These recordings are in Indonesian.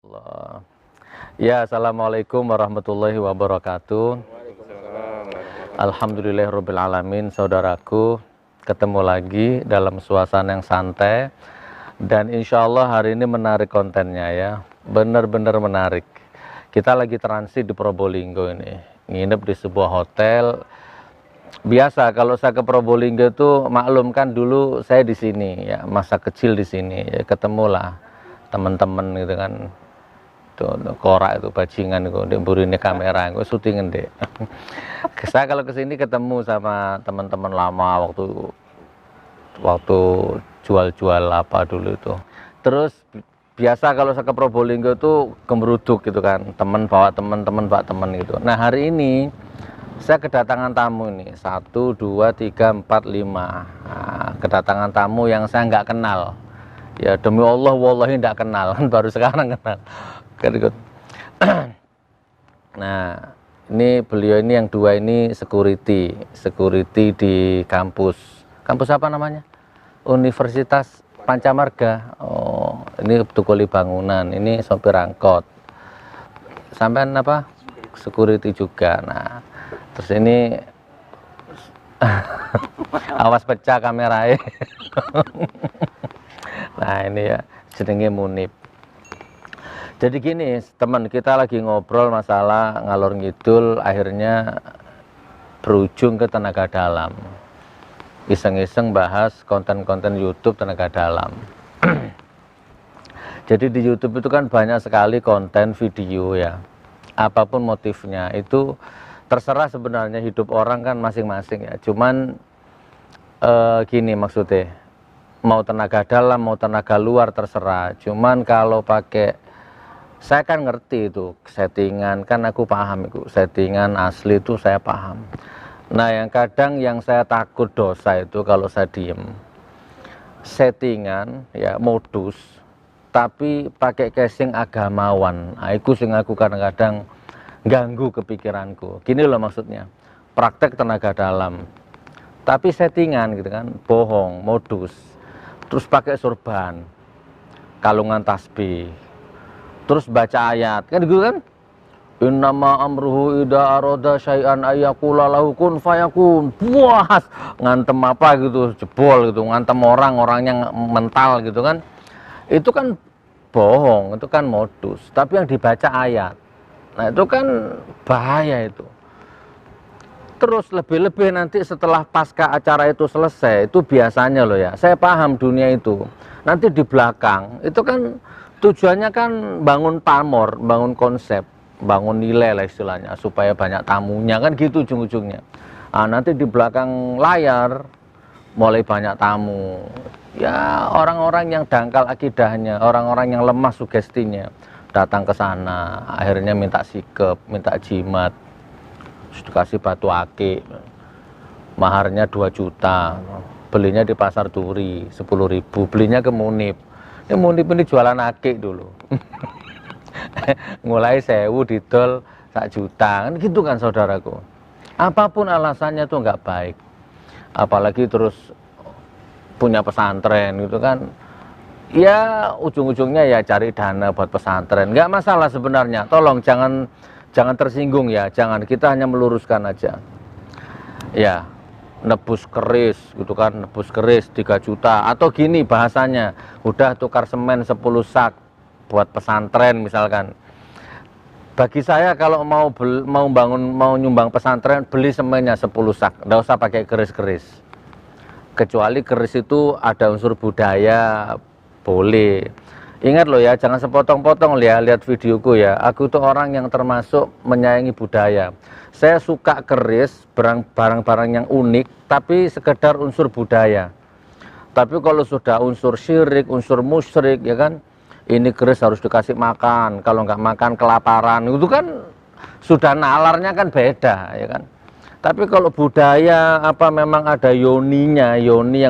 Allah. Ya, assalamualaikum warahmatullahi wabarakatuh. Alhamdulillahirabbil alamin. Saudaraku, ketemu lagi dalam suasana yang santai dan insya Allah hari ini menarik kontennya ya, benar-benar menarik. Kita lagi transit di Probolinggo ini, nginep di sebuah hotel. Biasa kalau saya ke Probolinggo itu maklum kan dulu saya di sini ya, masa kecil di sini ya, ketemulah teman-teman gitu kan. Tuh, korak itu bajingan itu ndek ini kamera gue syuting deh. Saya kalau kesini ketemu sama teman-teman lama waktu jual-jual apa dulu itu. Terus biasa kalau saya ke Probolinggo itu gemeruduk gitu kan, teman bawa teman gitu. Nah hari ini saya kedatangan tamu ini 1, 2, 3, 4, 5. Nah, kedatangan tamu yang saya nggak kenal. Ya demi Allah, wallahi nggak kenal, baru sekarang kenal. Nah, ini beliau ini yang dua ini security di kampus apa namanya? Universitas Pancamarga. Oh, ini tukuli bangunan, ini sopir angkot. Sampean apa? Security juga. Nah, terus ini awas pecah kameranya. Nah, ini ya jenenge Munib. Jadi gini, teman kita lagi ngobrol masalah ngalor ngidul, akhirnya berujung ke tenaga dalam. Iseng-iseng bahas konten-konten YouTube tenaga dalam. Jadi di YouTube itu kan banyak sekali konten video ya. Apapun motifnya itu terserah sebenarnya, hidup orang kan masing-masing ya. Cuman gini maksudnya, mau tenaga dalam mau tenaga luar terserah. Cuman kalau pakai, saya kan ngerti itu settingan, kan aku paham itu settingan asli itu saya paham. Nah yang kadang yang saya takut dosa itu kalau saya diem, settingan ya, modus tapi pakai casing agamawan. Nah, itu sing aku kadang-kadang ganggu kepikiranku. Gini loh maksudnya, praktek tenaga dalam tapi settingan gitu kan, bohong, modus, terus pakai surban, kalungan tasbih, terus baca ayat kan gitu kan, innama amruhu ida aroda syai'an ayyakula lahu kun fayakun. Puas ngantem apa gitu, jebol gitu, ngantem orang yang mental gitu kan. Itu kan bohong, itu kan modus, tapi yang dibaca ayat. Nah itu kan bahaya itu. Terus lebih-lebih nanti setelah pasca acara itu selesai, itu biasanya loh ya, saya paham dunia itu, nanti di belakang itu kan tujuannya kan bangun pamor, bangun konsep, bangun nilai lah istilahnya, supaya banyak tamunya kan gitu ujung-ujungnya. Nah, nanti di belakang layar mulai banyak tamu, ya orang-orang yang dangkal akidahnya, orang-orang yang lemah sugestinya datang ke sana, akhirnya minta sikep, minta jimat, dikasih batu akik, maharnya 2 juta, belinya di pasar Turi 10.000, belinya ke Munib. Ini Munib ini jualan akik dulu. Mulai 1.000 didol 1 juta kan gitu kan saudaraku. Apapun alasannya tuh nggak baik, apalagi terus punya pesantren gitu kan ya, ujung-ujungnya ya cari dana buat pesantren. Nggak masalah sebenarnya, tolong jangan tersinggung ya, jangan, kita hanya meluruskan aja ya. Nebus keris gitu kan, nebus keris 3 juta atau gini bahasanya, udah tukar semen 10 sak buat pesantren misalkan. Bagi saya kalau mau nyumbang pesantren, beli semennya 10 sak, nggak usah pakai keris-keris, kecuali keris itu ada unsur budaya boleh. Ingat loh ya, jangan sepotong-potong ya, lihat videoku ya, aku tuh orang yang termasuk menyayangi budaya. Saya suka keris, barang-barang yang unik, tapi sekedar unsur budaya. Tapi kalau sudah unsur syirik, unsur musyrik, ya kan, ini keris harus dikasih makan, kalau nggak makan kelaparan, itu kan sudah nalarnya kan beda, ya kan. Tapi kalau budaya apa memang ada yoninya, yoni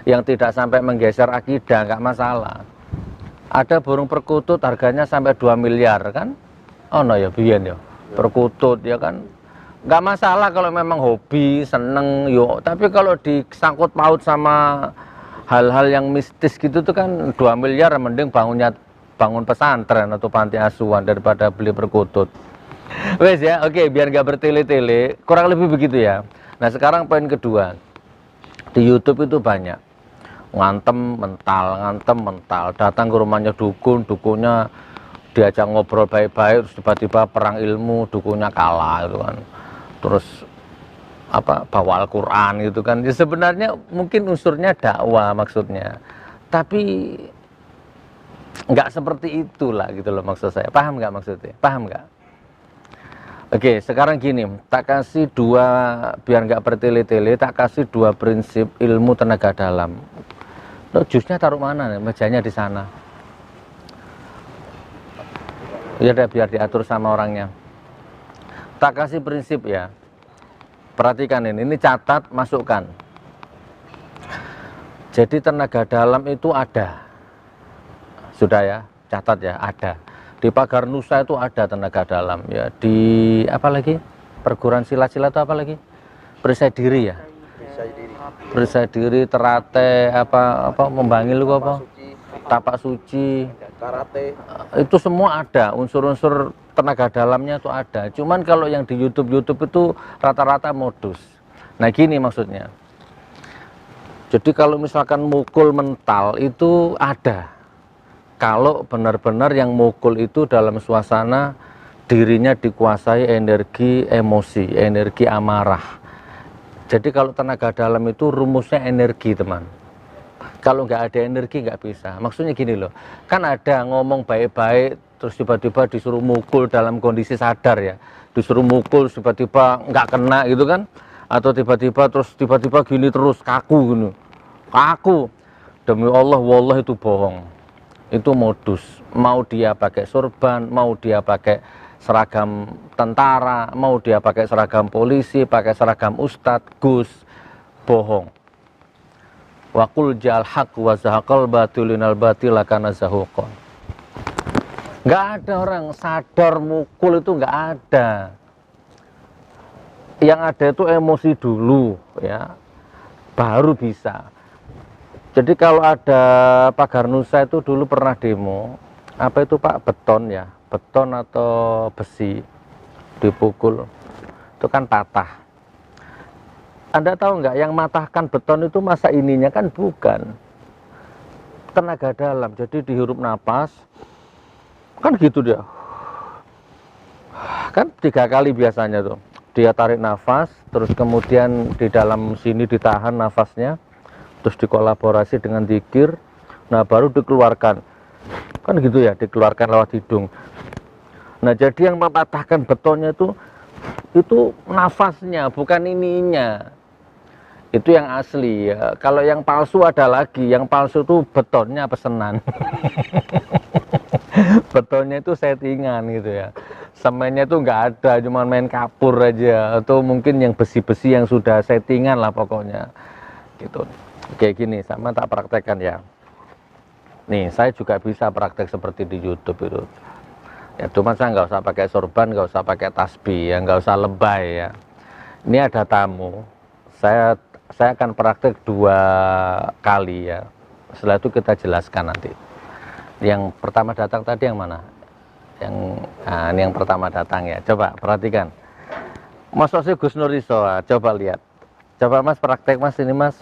yang tidak sampai menggeser akidah, nggak masalah. Ada burung perkutut harganya sampai 2 miliar kan, oh no ya biyen ya. Perkutut ya kan, nggak masalah kalau memang hobi seneng yo, tapi kalau disangkut paut sama hal-hal yang mistis gitu tuh kan 2 miliar, mending bangunnya bangun pesantren atau panti asuhan daripada beli perkutut. Wes ya, oke, biar nggak bertele-tele, kurang lebih begitu ya. Nah sekarang poin kedua, di YouTube itu banyak ngantem mental, datang ke rumahnya dukun, dukunnya diajak ngobrol baik-baik, terus tiba-tiba perang ilmu, dukunnya kalah gitu kan. Terus apa, bawa Al-Quran gitu kan. Ya, sebenarnya mungkin unsurnya dakwah maksudnya, tapi nggak seperti itulah gitu loh maksud saya. Paham nggak maksudnya? Paham nggak? Oke, sekarang gini, tak kasih dua, biar nggak bertele-tele, tak kasih dua prinsip ilmu tenaga dalam. Lo jusnya taruh mana nih? Mejanya di sana. Ya udah, biar diatur sama orangnya. Tak kasih prinsip ya. Perhatikan ini catat, masukkan. Jadi tenaga dalam itu ada. Sudah ya, catat ya, ada. Di Pagar Nusa itu ada tenaga dalam ya. Di apa lagi? Perguruan silat-silat itu apa lagi? Perisai diri ya. Perisai diri, terate, apa membangil itu apa? Tapak suci, karate. Itu semua ada, unsur-unsur tenaga dalamnya itu ada. Cuman kalau yang di YouTube itu rata-rata modus. Nah gini maksudnya. Jadi kalau misalkan mukul mental itu ada. Kalau benar-benar yang mukul itu dalam suasana dirinya dikuasai energi emosi, energi amarah. Jadi kalau tenaga dalam itu rumusnya energi, teman. Kalau nggak ada energi nggak bisa. Maksudnya gini loh, kan ada ngomong baik-baik terus tiba-tiba disuruh mukul dalam kondisi sadar ya. Disuruh mukul tiba-tiba nggak kena gitu kan. Atau tiba-tiba gini terus kaku gini. Kaku. Demi Allah, wallah itu bohong. Itu modus. Mau dia pakai sorban, mau dia pakai seragam tentara, mau dia pakai seragam polisi, pakai seragam ustadz, gus, bohong. Wa qul ja'al haq wa zahaqal batilinal batila kana zahuqa. Nggak ada orang sadar mukul itu, nggak ada. Yang ada itu emosi dulu ya, baru bisa. Jadi kalau ada Pagar Nusa itu dulu pernah demo, apa itu Pak, beton ya, beton atau besi dipukul, itu kan patah. Anda tahu nggak, yang matahkan beton itu masa ininya kan bukan tenaga dalam, jadi dihirup napas, kan gitu dia, kan 3 kali biasanya tuh, dia tarik nafas, terus kemudian di dalam sini ditahan nafasnya, terus dikolaborasi dengan zikir, nah baru dikeluarkan, kan gitu ya, dikeluarkan lewat hidung. Nah jadi yang mematahkan betonnya itu nafasnya, bukan ininya, itu yang asli ya. Kalau yang palsu ada lagi, yang palsu itu betonnya pesenan. Betonnya itu settingan gitu ya, semennya itu nggak ada, cuma main kapur aja, atau mungkin yang besi-besi yang sudah settingan lah pokoknya gitu. Kayak gini, sama tak praktekkan ya. Nih, saya juga bisa praktek seperti di YouTube itu. Ya, cuma saya nggak usah pakai sorban, nggak usah pakai tasbih, ya, nggak usah lebay ya. Ini ada tamu, saya akan praktek 2 kali ya. Setelah itu kita jelaskan nanti. Yang pertama datang tadi yang mana? Ini yang pertama datang ya. Coba perhatikan. Mas Osi Gus Nur Iso, coba lihat. Coba Mas praktek Mas ini Mas.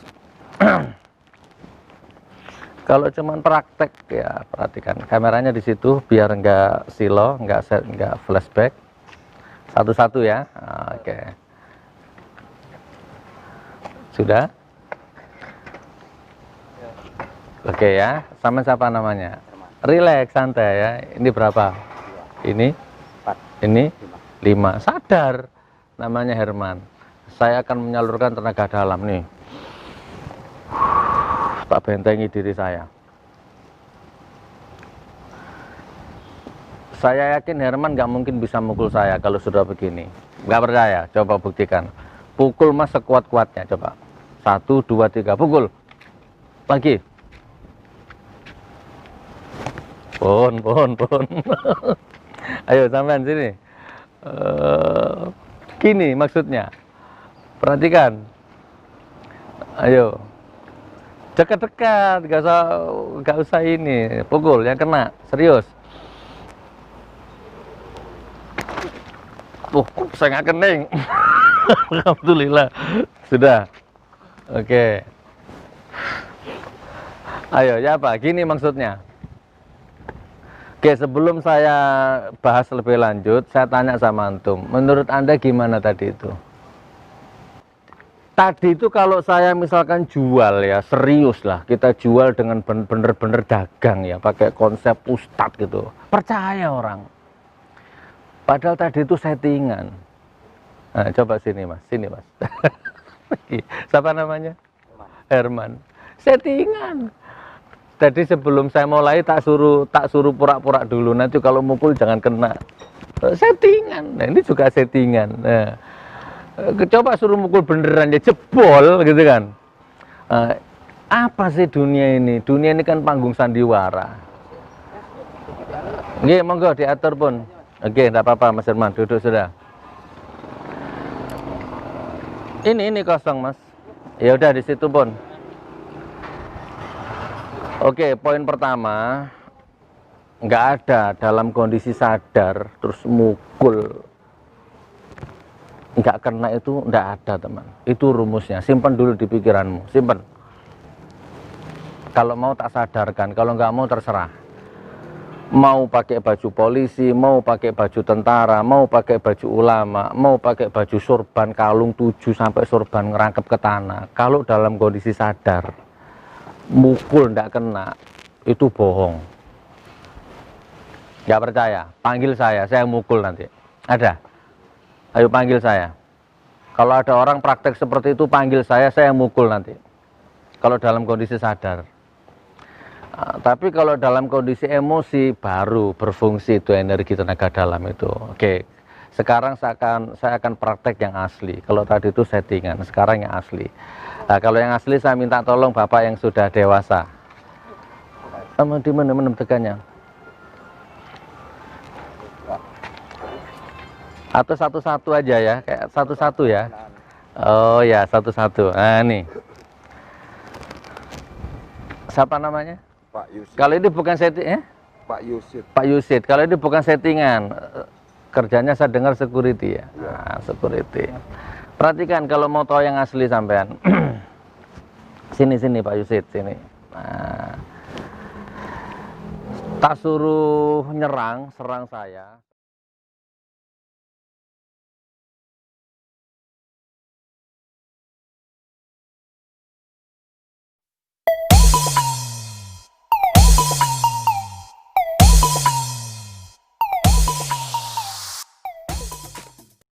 Kalau cuman praktek ya, perhatikan kameranya di situ biar enggak silo, enggak flashback. Satu-satu ya. Oke. Sudah? Oke ya. Sama siapa namanya? Relax, santai ya. Ini berapa? Ini? Ini? 5. Sadar. Namanya Herman. Saya akan menyalurkan tenaga dalam nih. Tak bentengi diri saya. Saya yakin Herman nggak mungkin bisa mukul saya kalau sudah begini. Nggak percaya? Coba buktikan. Pukul Mas sekuat-kuatnya, coba. 1, 2, 3, pukul. Lagi. Pon. Ayo sampean sini. Gini maksudnya. Perhatikan. Ayo. Dekat-dekat, nggak usah ini, pukul yang kena, serius. Saya nggak kening. Alhamdulillah, sudah. Oke. Ayo, ya apa? Gini maksudnya. Oke, sebelum saya bahas lebih lanjut, saya tanya sama antum. Menurut Anda gimana tadi itu? Tadi itu kalau saya misalkan jual ya, serius lah, kita jual dengan bener-bener dagang ya, pakai konsep ustadz gitu, percaya orang. Padahal tadi itu settingan. Nah, coba sini mas, siapa namanya? Herman. Settingan. Tadi sebelum saya mulai tak suruh pura-pura dulu, nanti kalau mukul jangan kena. Settingan. Nah ini juga settingan. Nah, coba suruh mukul beneran ya jebol gitu kan. Apa sih dunia ini? Dunia ini kan panggung sandiwara. Oke, monggo diatur pun. Oke, enggak apa-apa Mas Herman, duduk sudah. Ini kosong Mas. Ya udah di situ pun. Oke, poin pertama, nggak ada dalam kondisi sadar terus mukul nggak kena itu, nggak ada teman. Itu rumusnya, simpan dulu di pikiranmu, simpan. Kalau mau tak sadarkan, kalau nggak mau terserah. Mau pakai baju polisi, mau pakai baju tentara, mau pakai baju ulama, mau pakai baju sorban kalung 7 sampai sorban ngerangkep ke tanah. Kalau dalam kondisi sadar, mukul nggak kena, itu bohong. Nggak percaya, panggil saya mukul nanti. Ada? Ayo panggil saya. Kalau ada orang praktek seperti itu, panggil saya mukul nanti. Kalau dalam kondisi sadar. Tapi kalau dalam kondisi emosi, baru berfungsi itu energi tenaga dalam itu. Oke, sekarang saya akan praktek yang asli. Kalau tadi itu settingan, sekarang yang asli. Nah, kalau yang asli saya minta tolong Bapak yang sudah dewasa. Di mana tekannya? Atau satu-satu aja ya, kayak satu-satu ya. Oh ya, satu-satu. Nah, nih. Siapa namanya? Pak Yusid. Kalau ini bukan setting, Pak Yusid. Pak Yusid. Kalau ini bukan settingan, kerjanya saya dengar security ya. Nah, security. Perhatikan kalau mau tahu yang asli sampean. Sini Pak Yusid, sini. Nah, tak suruh serang saya.